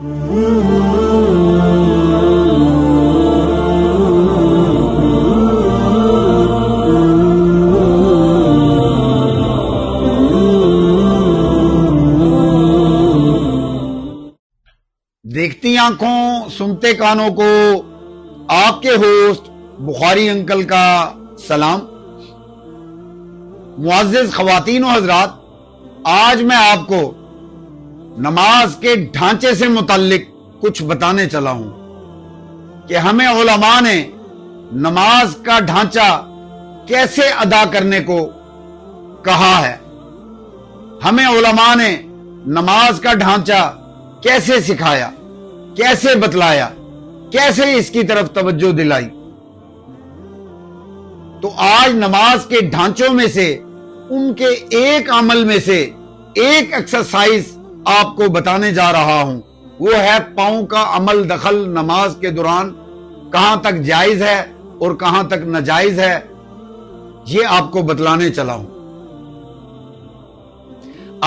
دیکھتی آنکھوں سنتے کانوں کو آپ کے ہوسٹ بخاری انکل کا سلام۔ معزز خواتین و حضرات، آج میں آپ کو نماز کے ڈھانچے سے متعلق کچھ بتانے چلا ہوں کہ ہمیں علماء نے نماز کا ڈھانچہ کیسے ادا کرنے کو کہا ہے، ہمیں علماء نے نماز کا ڈھانچہ کیسے سکھایا، کیسے بتلایا، کیسے اس کی طرف توجہ دلائی۔ تو آج نماز کے ڈھانچوں میں سے ان کے ایک عمل میں سے ایک ایکسرسائز آپ کو بتانے جا رہا ہوں، وہ ہے پاؤں کا عمل دخل نماز کے دوران کہاں تک جائز ہے اور کہاں تک ناجائز ہے، یہ آپ کو بتلانے چلا ہوں۔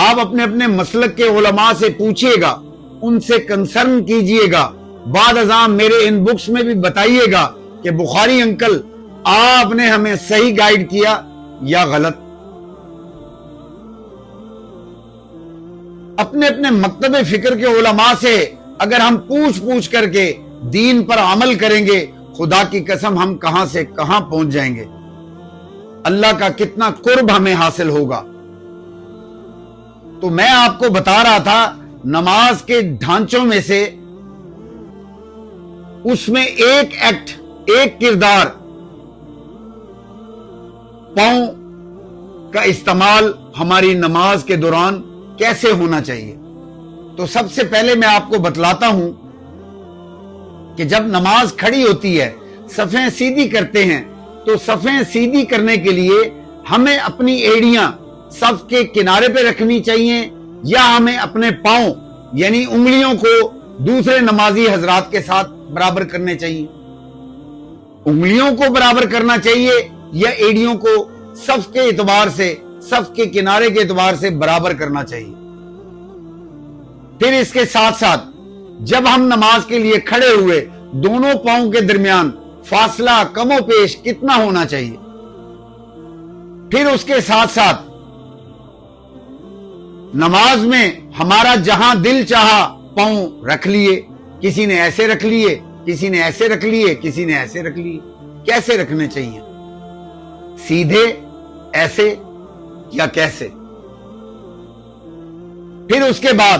آپ اپنے اپنے مسلک کے علماء سے پوچھئے گا، ان سے کنسرن کیجئے گا، بعد ازاں میرے ان بکس میں بھی بتائیے گا کہ بخاری انکل آپ نے ہمیں صحیح گائیڈ کیا یا غلط۔ اپنے اپنے مکتب فکر کے علماء سے اگر ہم پوچھ کر کے دین پر عمل کریں گے، خدا کی قسم ہم کہاں سے کہاں پہنچ جائیں گے، اللہ کا کتنا قرب ہمیں حاصل ہوگا۔ تو میں آپ کو بتا رہا تھا نماز کے ڈھانچوں میں سے اس میں ایک ایکٹ، ایک کردار پاؤں کا استعمال ہماری نماز کے دوران کیسے ہونا چاہیے۔ تو سب سے پہلے میں آپ کو بتلاتا ہوں کہ جب نماز کھڑی ہوتی ہے، صفیں سیدھی کرتے ہیں، تو صفیں سیدھی کرنے کے لیے ہمیں اپنی ایڑیاں صف کے کنارے پہ رکھنی چاہیے، یا ہمیں اپنے پاؤں یعنی انگلیوں کو دوسرے نمازی حضرات کے ساتھ برابر کرنے چاہیے۔ انگلیوں کو برابر کرنا چاہیے یا ایڑیوں کو صف کے اعتبار سے، صف کے کنارے کے اعتبار سے برابر کرنا چاہیے۔ پھر اس کے ساتھ ساتھ جب ہم نماز کے لیے کھڑے ہوئے، دونوں پاؤں کے درمیان فاصلہ کم و بیش کتنا ہونا چاہیے۔ پھر اس کے ساتھ ساتھ نماز میں ہمارا جہاں دل چاہا پاؤں رکھ لیے، کسی نے ایسے رکھ لیے، کسی نے ایسے رکھ لیے، کسی نے ایسے رکھ لیے۔ کیسے رکھنے چاہیے؟ سیدھے، ایسے یا کیسے؟ پھر اس کے بعد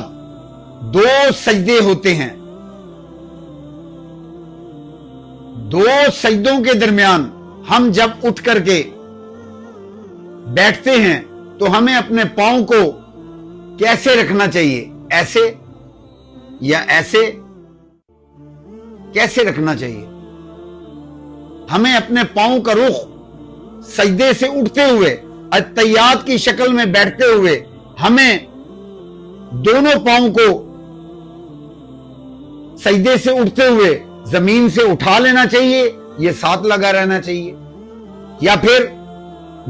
دو سجدے ہوتے ہیں، دو سجدوں کے درمیان ہم جب اٹھ کر کے بیٹھتے ہیں تو ہمیں اپنے پاؤں کو کیسے رکھنا چاہیے؟ ایسے یا ایسے؟ کیسے رکھنا چاہیے؟ ہمیں اپنے پاؤں کا رخ سجدے سے اٹھتے ہوئے اتحیات کی شکل میں بیٹھتے ہوئے ہمیں دونوں پاؤں کو سجدے سے اٹھتے ہوئے زمین سے اٹھا لینا چاہیے، یہ ساتھ لگا رہنا چاہیے، یا پھر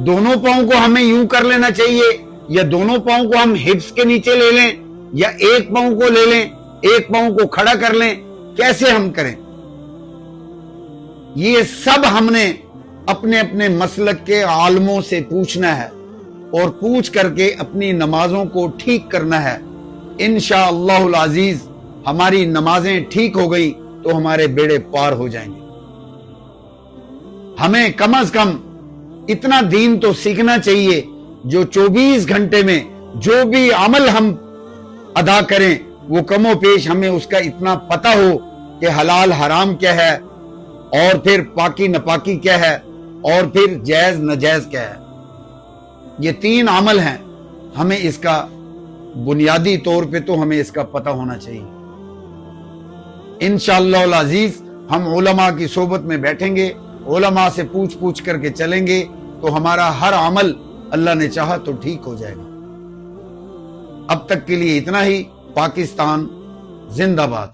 دونوں پاؤں کو ہمیں یوں کر لینا چاہیے، یا دونوں پاؤں کو ہم ہپس کے نیچے لے لیں، یا ایک پاؤں کو لے لیں، ایک پاؤں کو کھڑا کر لیں، کیسے ہم کریں؟ یہ سب ہم نے اپنے اپنے مسلک کے عالموں سے پوچھنا ہے اور پوچھ کر کے اپنی نمازوں کو ٹھیک کرنا ہے۔ انشاءاللہ العزیز ہماری نمازیں ٹھیک ہو گئی تو ہمارے بیڑے پار ہو جائیں گے۔ ہمیں کم از کم اتنا دین تو سیکھنا چاہیے جو 24 گھنٹے میں جو بھی عمل ہم ادا کریں وہ کم و بیش ہمیں اس کا اتنا پتہ ہو کہ حلال حرام کیا ہے، اور پھر پاکی نپاکی کیا ہے، اور پھر جائز ناجائز کیا ہے۔ یہ 3 عمل ہیں، ہمیں اس کا بنیادی طور پہ تو ہمیں اس کا پتہ ہونا چاہیے۔ انشاءاللہ العزیز ہم علماء کی صحبت میں بیٹھیں گے، علماء سے پوچھ کر کے چلیں گے تو ہمارا ہر عمل اللہ نے چاہا تو ٹھیک ہو جائے گا۔ اب تک کے لیے اتنا ہی۔ پاکستان زندہ باد۔